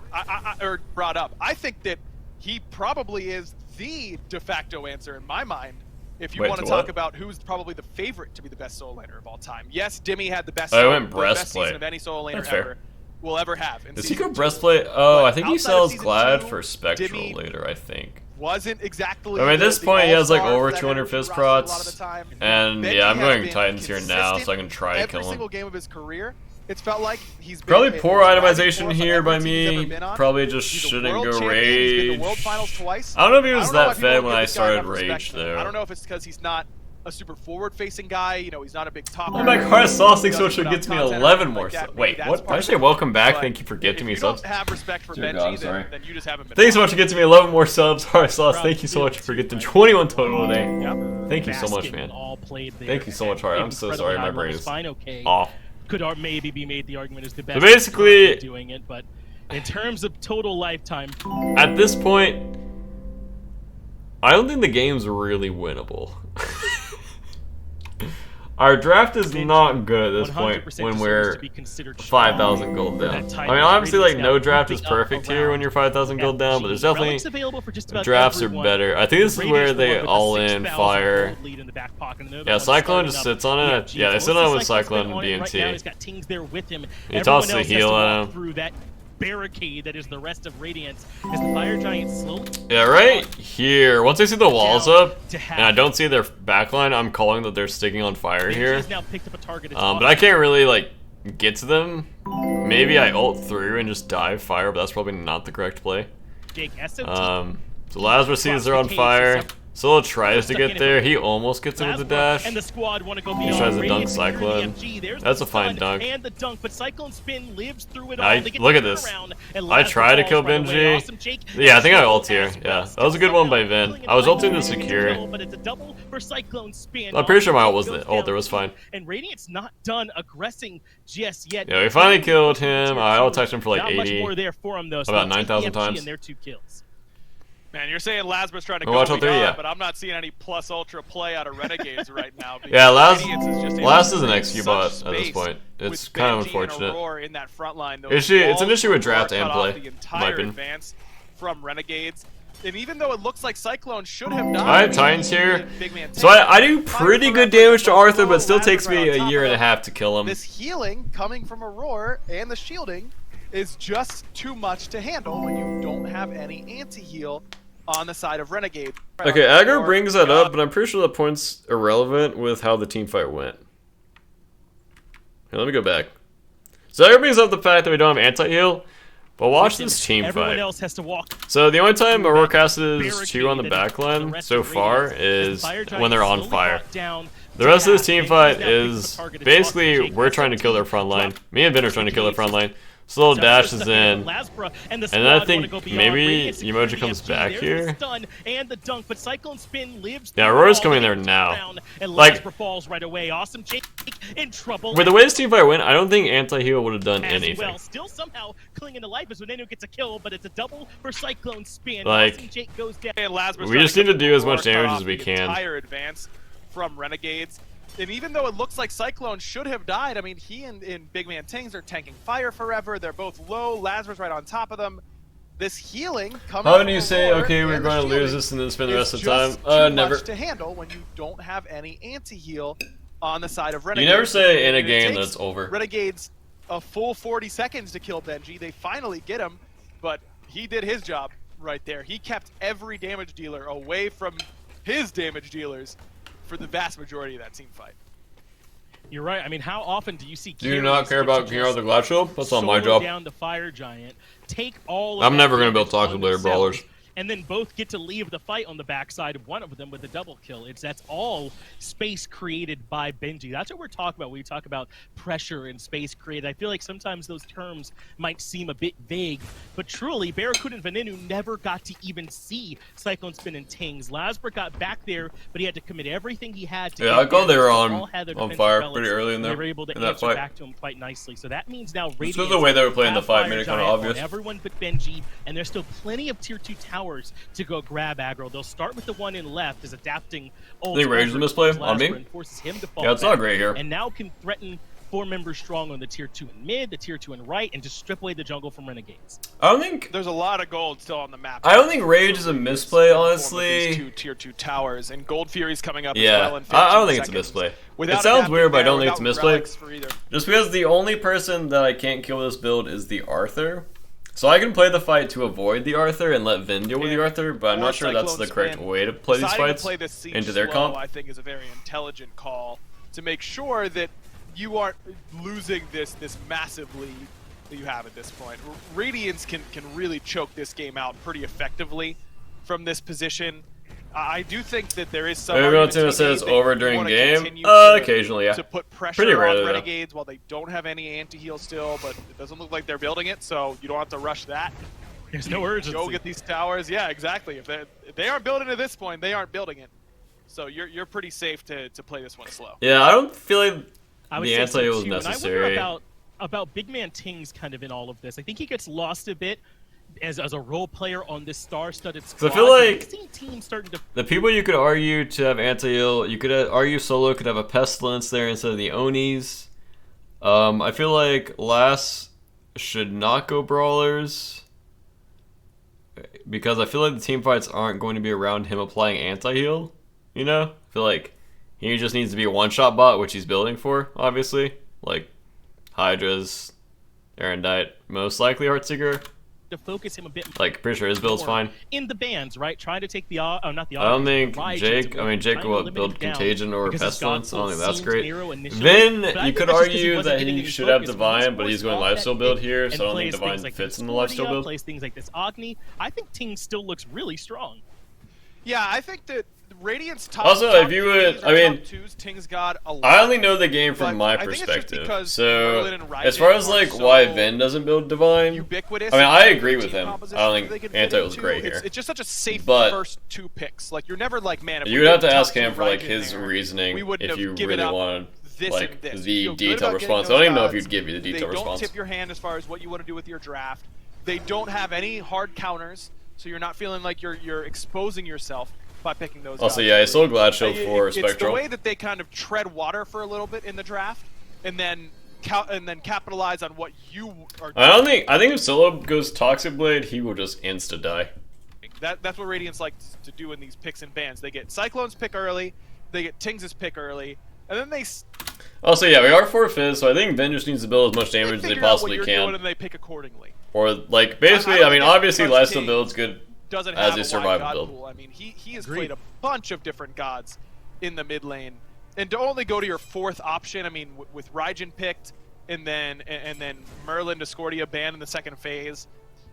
or brought up. I think that he probably is the de facto answer in my mind. If you Wait, want to to talk what? about who's probably the favorite to be the best solo laner of all time. Yes, Dimmy had the best. I solo- went the best breastplate. season of any solo laner That's fair. ever will ever have. in Does he season go 2. breastplate? Oh, But I think he outside of sells season Glad 2, for Spectral Dimmy later, I think. Wasn't exactly. I mean, at this the point, he has like all-star over that 200 energy fist roster a lot of prots. the time. And Benji yeah, I'm has going been Titans here now so I can try and every kill him. single game of his career. It's felt like he's been Probably a poor driving itemization force on here by every team he's me. ever been on. Probably just He's a shouldn't world go champion. He's been to Rage. World Finals twice. I don't know if he was I don't know that if people fed when give I this guy started enough respect, Rage, though. though. I don't know if it's because he's not a super forward-facing guy. You know, he's not a big top. Oh my god, Sauce He doesn't Social put out gets me content or 11 anything more like that. subs. Maybe Wait, that's what? part I of say it. welcome back. But Thank you for gifting me if you don't subs. have respect for Dear Benji, God, sorry. then you just haven't been. Thank you so much for watching. getting me 11 more subs. Alright, Sauce, thank you so much for getting 21 total today. Yep. Thank you so much, Basket man. all played there. Thank you so much, Hart. I'm so Incredibly sorry, my high brain levels, is fine, okay. off. Could maybe be made the argument is the best. basically- doing it, but in terms of total lifetime, At this point, I don't think the game's really winnable. Our draft is not good at this point 100% when deserves we're to be considered 5,000 gold down. I mean, obviously, like, no draft is perfect here when you're 5,000 gold down, but there's Relics definitely available for just about drafts are everyone. better. I think this is Raiders where the they one with the all in 6,000 fire. gold lead in the back pocket, and they're the Yeah, ones Cyclone starting just up. sits on it. Geez, Yeah, they most sit of on it with Cyclone's Cyclone been and on it right BNT. now. He's got Tings there with him. He Everyone tosses the else has heal to at walk him. through that barricade that is the rest of Radiance as the Fire Giant slowly. Yeah, right here. Once I see the walls Down up, to half. and I don't see their backline, I'm calling that they're sticking on fire here. He's now picked up a target. It's But I can't really, like, get to them. Maybe I ult through and just dive fire, but that's probably not the correct play. Jake SOT. So Lazarus sees they're on fire. Solo tries to get there. He almost gets it with the dash. And the squad want to go beyond. tries to dunk Radiance securing the Cyclone. MG. There's That's the a fine stun dunk. And the dunk, but Cyclone Spin lives through it I- all. They get look the at this. turnaround, and I Lazarus tried to falls kill right away. Benji. Awesome, Jake. Yeah, I think I ult As here. well. Yeah, that was a good one by Vin. Killing I was it ulting to right secure. there, but it's a double for Cyclone Spin. I'm pretty sure my ult Awesome was Jake the ult. goes There was down, fine. And Radiant's not done aggressing just yet. Yeah, we finally killed him. I ult-touched him for like Not much 80. more there for him though. So About they'll take the 9,000 FG times. And their 2 kills. Man, you're saying Lazarus trying to Oh, go watch out beyond, there, yeah. but I'm not seeing any plus ultra play out of Renegades right now. because Yeah, Radiance is just able Last to is an create XQ such bot at this space point. It's with kind of Benji and unfortunate. Aurora in that front line. Those It's an walls issue with from Aurora draft and cut off play, The in my entire opinion. advance from Renegades. And even though it looks like Cyclone should have died, Alright, Titans here. Big man So I do pretty Fire good forever, damage to but Arthur, but slow, it still takes Lazarus me right on a top year of and a him. half to kill him. This healing coming from Aurora and the shielding is just too much to handle when you don't have any anti-heal on the side of Renegade. Okay, aggro brings that up, but I'm pretty sure that point's irrelevant with how the team fight went. Here, let me go back. So aggro brings up the fact that we don't have anti-heal, but watch this team Everyone fight. else has to walk. So the only time Aurora casted barricade 2 on the that is the backline rest so of far Radiance as is the Fire Giant when they're on slowly fire. walk down The to rest of this half. team They fight now pick up is the target. It's basically Awesome Jake we're trying to kill their front line. Me and Vin are trying to kill their front line. Slow dashes in. And then I think maybe Emoji comes back here. And the dunk, but Cyclone Spin lives. Yeah, through Aurora's all. coming They there get now. around, and Like- Lazarus falls right away. Awesome Jake in trouble. With the way this team fight went, I don't think anti-heal would have done as anything. well, still somehow clinging to life as Veneno gets a kill, but it's a double for Cyclone Spin. Like, Awesome Jake goes down. And Lazarus We trying just to need to come do as Aurora, much damage cut as we off the can. Entire advance from Renegades. And even though it looks like Cyclone should have died, I mean, he and Big Man Tings are tanking fire forever. They're both low. Lazarus right on top of them. this healing coming How from do you the say, lore okay, we're and the going to lose shielding this and then spend the is rest of the time? just too Never. much to handle when you don't have any anti-heal on the side of Renegades. You never say in a And it game takes that's over. Renegades a full 40 seconds to kill Benji. They finally get him, but he did his job right there. He kept every damage dealer away from his damage dealers for the vast majority of that team fight. You're right. I mean, how often do you see? Do you not care about Hero the Glad Shield? That's not my job. Down the Fire Giant, take all. I'm never gonna build Toxic Blade Brawlers. And then both get to leave the fight on the backside of one of them with a double kill. That's all space created by Benji. That's what we're talking about when we talk about pressure and space created. I feel like sometimes those terms might seem a bit vague, but truly, BaRRaCCuDDa and Venenu never got to even see Cyclone Spin and Tings. Lasber got back there, but he had to commit everything he had to. Yeah, I called they were on defensive fire balance, pretty early in They there. were able to in that answer fight. back to him quite nicely. So that means now This Radiance was the way they were playing the have fight, Fire made it kind of Giant on obvious. everyone but Benji, and there's still plenty of tier 2 towers to go grab aggro. They'll start with the one in left, is adapting. They raised the misplay on me. And forces him to fall Yeah, it's not back, great here. and now can threaten 4 members strong on the tier 2 in mid, the tier 2 in right, and just strip away the jungle from Renegades. I don't think. There's a lot of gold still on the map. I don't think Rage is a misplay, in the form of honestly. these 2 tier 2 towers, and Gold Fury's coming up Yeah, as well in 15 I don't think it's a seconds. misplay. Without It sounds adapting weird, but I there, don't think it's a without misplay. relics for either. Just because the only person that I can't kill with this build is the Arthur. So I can play the fight to avoid the Arthur and let Vin deal with the Arthur, but I'm Or not sure that's the Cyclone correct Spin. way to play these Deciding fights to play this siege into their slow, comp. I think is a very intelligent call to make sure that you aren't losing this massive lead that you have at this point. Radiance can really choke this game out pretty effectively from this position. I do think that there is some Everyone argument to be says made over that you during wanna game. continue to Occasionally, yeah. to put pressure Pretty rarely, on though. Renegades while they don't have any anti-heal still, but it doesn't look like they're building it, so you don't have to rush that. There's no urgency. Go get these towers. Yeah, exactly. If they aren't building at this point, they aren't building it. So you're pretty safe to play this one slow. Yeah, I don't feel like I would the say anti was so too. necessary. And I wonder about Big Man Tings kind of in all of this. I think he gets lost a bit as a role player on this star-studded squad. I feel like I've seen teams starting to. The people you could argue to have anti-heal, you could argue Solo could have a Pestilence there instead of the Onis. I feel like Lass should not go Brawlers, because I feel like the team fights aren't going to be around him applying anti-heal, you know? I feel like he just needs to be a one-shot bot, which he's building for, obviously. Like, Hi-Rez, Erendite, most likely Heartseeker. To focus him a bit Like, pretty sure his build's more fine. in the bands, right? Trying to take the not the. I don't think Jake will build Contagion or Pestilence. I don't think that's great. Vin, you could argue that he should have Divine, but he's going Lifesteal build here, so I don't think Divine fits in the Lifesteal build. Plays things like this Agni. I think Ting still looks really strong. Yeah, I think that Radiance top. Also, top if you threes would- or I mean, top twos, Ting's got a lot. I only know the game from But my I think it's just perspective. because So, Merlin and as far as Raiden like are why so Vin doesn't build Divine, ubiquitous. I mean, I in agree team with him. I composition don't that think they can fit Anti was into. great here. It's just such a safe But first 2 picks. Like you're never like, man. If you we would have get to top ask him two for like Raiden his there, reasoning we wouldn't if have you given really up want this like and this. the Feel good detailed about getting response. I those don't even know if gods. you'd give you the They detailed don't response. tip your hand as far as what you want to do with your draft. They don't have any hard counters, so you're not feeling like you're exposing yourself by picking those. Also, gods yeah, I early. sold Glad Shield for It's the Spectral. way that they kind of tread water for a little bit in the draft, and then capitalize on what you are. I think if Solo goes Toxic Blade, he will just insta die. That's what Radiance likes to do in these picks and bans. They get Cyclone's pick early, they get Tings' pick early, and then they Also, yeah, we are 4/5, so I think Vin just needs to build as much damage as they figure out what possibly you're doing can. and they pick accordingly. Or, like, basically, I mean, obviously, Lifesteal build's good Doesn't as have a a survival wide god build. pool. I mean, he has played a bunch of different gods in the mid lane, and to only go to your 4th option. I mean, with Raijin picked, and then Merlin Discordia banned in the 2nd phase,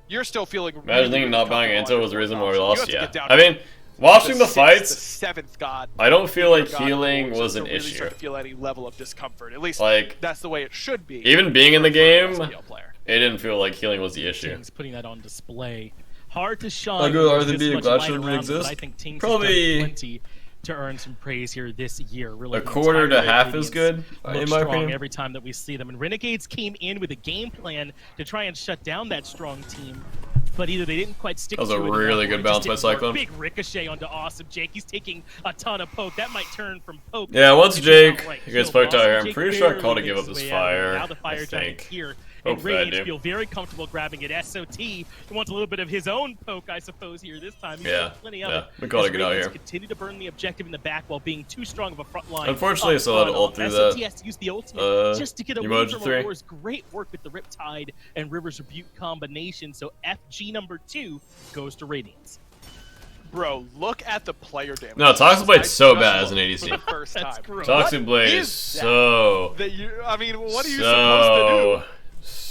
you're still feeling. Imagine really not buying comfortable Intel on was the your reason 4th why we option. You lost, have to yeah. get down I to mean, watching the 6th, fights, the 7th god. I don't feel like God healing pool, was to an really issue. start to feel any level of discomfort. At least Like, that's the way it should be. even being in the for an game, SPL player. it didn't feel like healing was the issue. Tings putting that on display. Hard to shine. How good are with they this being much Glad light Shield around, exist? but I think Tings Probably has done plenty to earn some praise here this year. Really, A the quarter entire to half Radiance is good, look in my strong opinion. every time that we see them. And Renegades came in with a game plan to try and shut down that strong team, but either they didn't quite stick That was to a it enough, really or good it bounce just by didn't work. Cyclone. Big ricochet onto Awesome Jake. He's taking a ton of poke. That might turn from poke. Yeah, once to Jake outright gets kill. poked out here, I'm Jake pretty sure I barely called to give makes up his this way out of it. fire. Now the fire I giant think. here. And Hopefully I Radiance do. feel very comfortable grabbing it. SOT wants a little bit of his own poke, I suppose, here this time. He's got plenty of it. We gotta get out Radiance here. continue to burn the objective in the back while being too strong of a front line. Unfortunately, I still had to ult through SOT that. has to use the ultimate just to get away Emoji from 3. Aurora's great work with the Riptide and River's Rebuke combination. So FG number 2 goes to Radiance. Bro, look at the player damage. No, Toxic Blade's so I bad just as an looked ADC. for the first That's time. gross. Toxic Blade is is that? so. That you, I mean, what are you supposed to do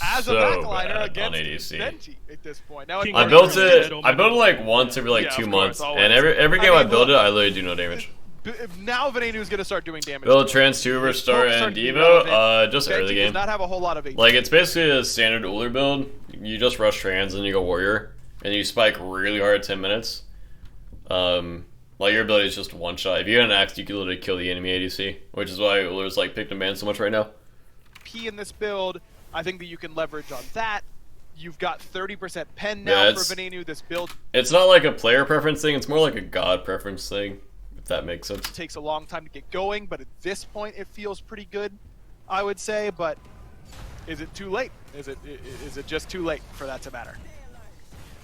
as a backliner bad on against ADC. Benji at this point? Now, King I Arthur built is it. dead, I built it like once every like Yeah, 2 of months, course, and always. every I game I mean, build it, look, I literally do no damage. now Venenu's gonna start doing damage. Build to it. Trans 2 His Restore pokes and starting to be Devo, relevant. just Benji early does game. not have a whole lot of HP. Like it's basically a standard Uller build. You just rush Trans and you go Warrior, and you spike really hard at 10 minutes. Like your ability is just one shot. If you get an axe, you can literally kill the enemy ADC, which is why Uller's like picked and banned so much right now. P in this build, I think that you can leverage on that. You've got 30% pen now for Venenu. This build It's not like a player preference thing. It's more like a god preference thing, if that makes sense. takes a long time to get going, but at this point it feels pretty good, I would say. But is it too late? Is it just too late for that to matter?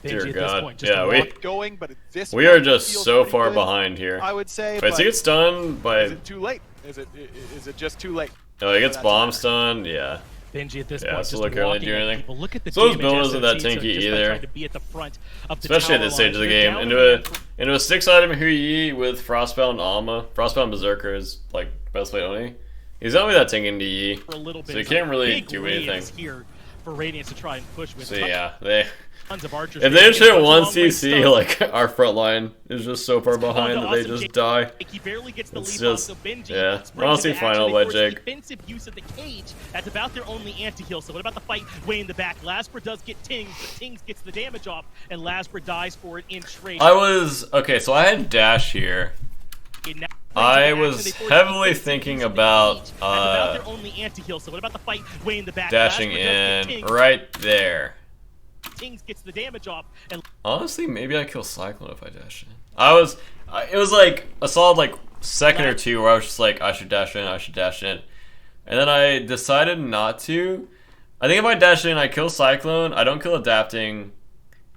Dear Benji at God. this point, just Yeah, a we- walk- Going, but at this We point, are it just feels so pretty far good, behind here. I would say. Wait, so he gets stunned by. Is it too late? Is it just too late? Oh, he gets for that to bomb matter? stunned. Yeah. Benji at this Yeah, point so just look, can't really walking do at anything. people. Look at the So his damage build isn't that SOT tanky just by either. trying to be at the front of the Especially at tower this stage of the lines. game. They're Into down a 6-item Hui with Frostbound Alma. Frostbound Berserker is like best play only. He's not really that tanky into Yi. for a little bit. So he It's can't like really big do waves anything. here for Radiance to try and push with. So yeah, they. Tons of archers. If they just hit one long range CC, stuff. like our front line is just so far behind that they awesome just game. die. He barely gets the It's lead on, just- so Benji yeah. springs Honestly, into final action. by They force Jake. defensive use of the cage. That's about their only anti-heal. So what about the fight way in the back? Lasper does get Tings, but Tings gets the damage off, and Lasper dies for it in trade. I was okay, so I had dash here. I was heavily thinking about their only anti-heal. So what about the fight way in the back? dashing Lasper does get in Tings. right there. Tings gets the damage off, and Honestly, maybe I kill Cyclone if I dash in. It was like a solid like second or two where I was just like, I should dash in, and then I decided not to. I think if I dash in, I kill Cyclone, I don't kill Adapting,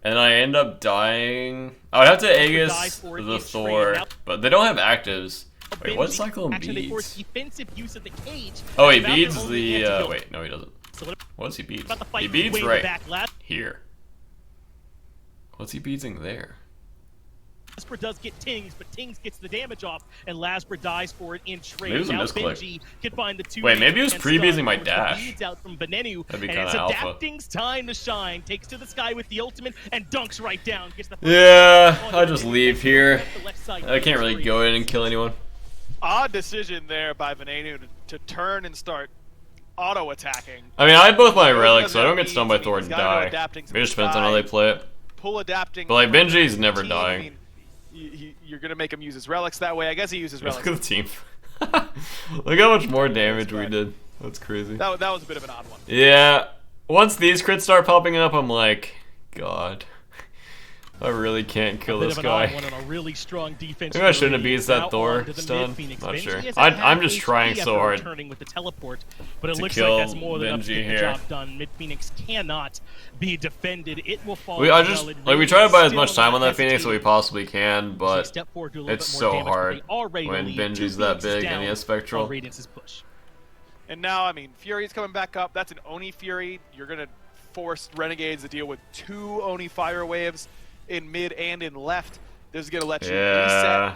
and I end up dying. I would have to Aegis the Thor, but they don't have actives. Wait, what Cyclone they force beads? defensive use of the cage. Oh, he That's about beads their only the. anti-heal. Wait, no, he doesn't. So what What does he beads? about the fight He beads way in the right back? here. What's he beadsing there? Lasper does get Tings, but Tings gets the damage off, and Lasper dies for it in trade. Maybe it was a Now misclick. Benji can find the two. Wait, maybe he was and pre-beadsing stun, my force the dash. beads out from Venenu, That'd be and kinda it's alpha. Adapting's time to shine. Takes to the sky with the ultimate and dunks right down. Gets the Yeah, on I'll just Venenu, leave here. the left side I can't really free. go in and kill anyone. Odd decision there by Venenu to turn and start auto attacking. I mean, I have both my He relics, so I don't doesn't get stunned by have Thor beads, and he's gotta know die. Adapting's It just gonna depends on how they die. play it. Pull Adapting. But like from Benji's never team, dying. I mean, you're gonna make him use his relics that way. I guess he uses Look relics. at the team. Look how much more damage we did. That's crazy. That was a bit of an odd one. Yeah, once these crits start popping up, I'm like, God, I really can't kill Bit this of an odd guy. one on a really strong defense. Maybe I shouldn't have ability. beads that Now Thor on to the stun. mid-Phoenix. Not Benji sure. has I'm had just HP trying so after hard returning with the teleport, but it to looks kill like that's more than enough to Benji get the here. job done. Mid Phoenix cannot be defended. It will fall. I well. just It like we really try to buy as still much time on that hesitating. Phoenix that we possibly can, They but step forward, do a little it's bit so more damage, but hard they already when lead Benji's two that Phoenixes big and he down has Spectral. on Radiance's push. And now, I mean, Fury's coming back up. That's an Oni Fury. You're gonna force Renegades to deal with two Oni fire waves in mid and in left. This is gonna let you Yeah.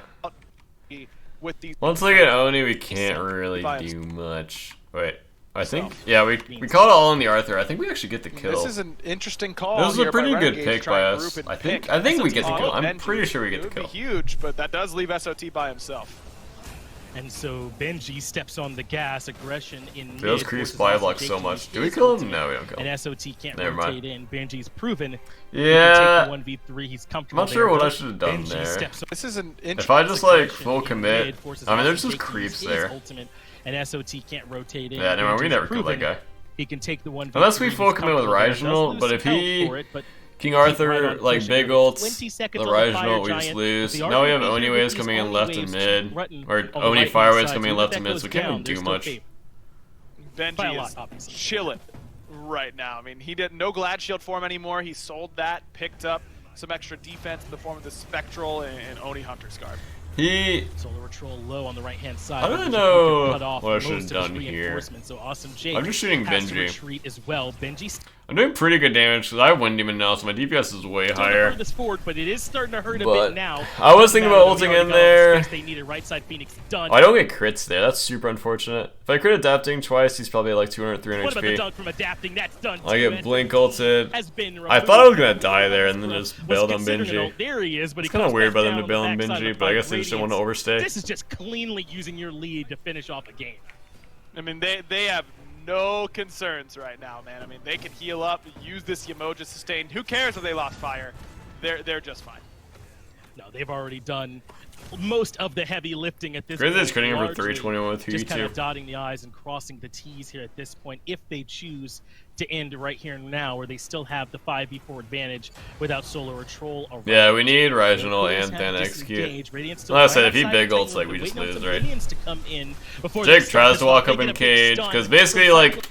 reset with these. Once they get Oni, we can't So, really vibes. do much. Wait, I think So, yeah, we call it all on the Arthur. I think we actually get the kill. This is an interesting call. This is a here by pretty good Renegades pick trying by to us. group and I think pick. we get the SOT kill. I'm Benji. pretty sure we get the It kill. would be huge, but that does leave SOT by himself. And so Benji steps on the gas, aggression in mid. Those creeps forces buy also block Jake so to much. use Do we his kill him? ultimate, No, we don't kill him. And SOT can't Never rotate mind. in. Benji's proven. Yeah. He can take the 1v3. He's I'm comfortable. not sure there, what I but should have done Benji there. steps This is an interesting. If I just like aggression full in commit, mid, forces I mean, there's also just Jake to use creeps his there. ultimate, and SOT can't rotate in. Yeah, never mind. We Benji's never killed that proven guy. He can take the 1v3. Unless we He's full commit with comfortable there. Does Rygenal, lose but if health he for it, but King keep right Arthur on like pushing. big ults, 20 the seconds on the fire Rygenal we just giant. lose. The Now we have argument Oni here waves with coming these in left Oni and waves mid, Rutten or on the Oni right-hand fire waves side, coming so in if left that and mid, goes so we can't down, really do they're still much. safe. Benji By a is lot, obviously. chilling right now. I mean, he did no Glad Shield form anymore. He sold that, picked up some extra defense in the form of the Spectral and Oni Hunter Scarf. Solar Patrol low on the right-hand side. I don't know cut off what I should most have of his done here. reinforcements, So Awesome Jake I'm just shooting has to Benji. retreat as well. Benji I'm doing pretty good damage because I have Wind Demon now, so my DPS is way higher. This forward, but it is starting to hurt a But bit now. I was thinking about ulting in there. They needed right side Phoenix done. I don't get crits there. That's super unfortunate. If I crit adapting twice, he's probably at like 200, 300 What about the HP. dunk from adapting? That's done. I too. get blink ulted. Has been I thought I was gonna die there and then just bailed on considering Benji. it. There he is, but It's he kind of comes weird back by them down to on bail the on backside Benji, of but I the guess they just didn't want to Radiance. overstay. This is just cleanly using your lead to finish off a game. I mean, they have no concerns right now, man. I mean, they can heal up, use this Yamoja sustain. Who cares if they lost fire? They're just fine. No, they've already done most of the heavy lifting at this Grizzly's point. critting him for largely 321 with just kind of 2 dotting the I's and crossing the T's here at this point, if they choose to end right here and now, where they still have the 5v4 advantage without Solar or Troll around. Yeah, we need Radiance Regional and have then disengaged. execute. Radiance still Like I right said, if he outside big the ults, Titan, like, we just waiting lose, for the right? minions to come in before they Jake start tries this to walk off. up They in get a big cage, stun. because basically, like,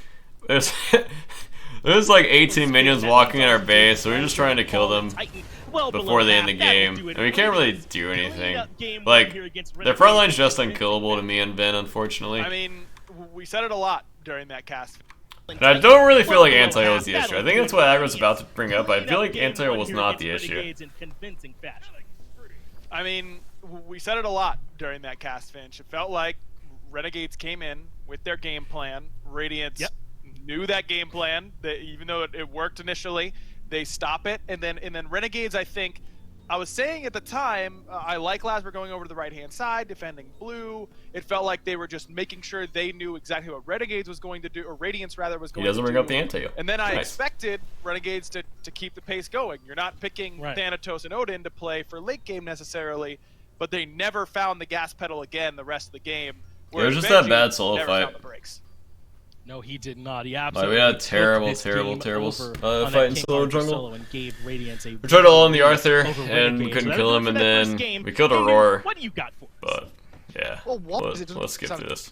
there's, there's like 18 minions walking in our base, so we're just trying to kill them before they end the game. And we can't really do anything. Like, their front line's just unkillable to me and Ben, unfortunately. I mean, we said it a lot during that cast. And I don't really feel like anti-heal is the issue. I think that's what Aggro's about to bring up. I feel like anti-heal was not the issue. I mean, we said it a lot during that cast finish. It felt like Renegades came in with their game plan. Radiance knew that game plan. That even though it worked initially, they stop it, and then Renegades, I think, I was saying at the time, I like Lasper going over to the right-hand side, defending blue. It felt like they were just making sure they knew exactly what Renegades was going to do, or Radiance rather was going to do. He doesn't bring up the anti-heal. And then I Nice. expected Renegades to keep the pace going. You're not picking Thanatos and Odin to play for late game necessarily, but they never found the gas pedal again the rest of the game. It was just that bad solo never fight. found the brakes. No, he did not. He Like, absolutely we had took terrible, this terrible, game terrible over fight on in that King solo Arthur jungle. solo and gave Radiance a We tried to all in the over Arthur, and Renegades. we couldn't So kill that'll him, do it and for that first then game. we killed Hayden, Aurora. What do you got for us? But, yeah, Well, what is it? let's skip Sound- through this.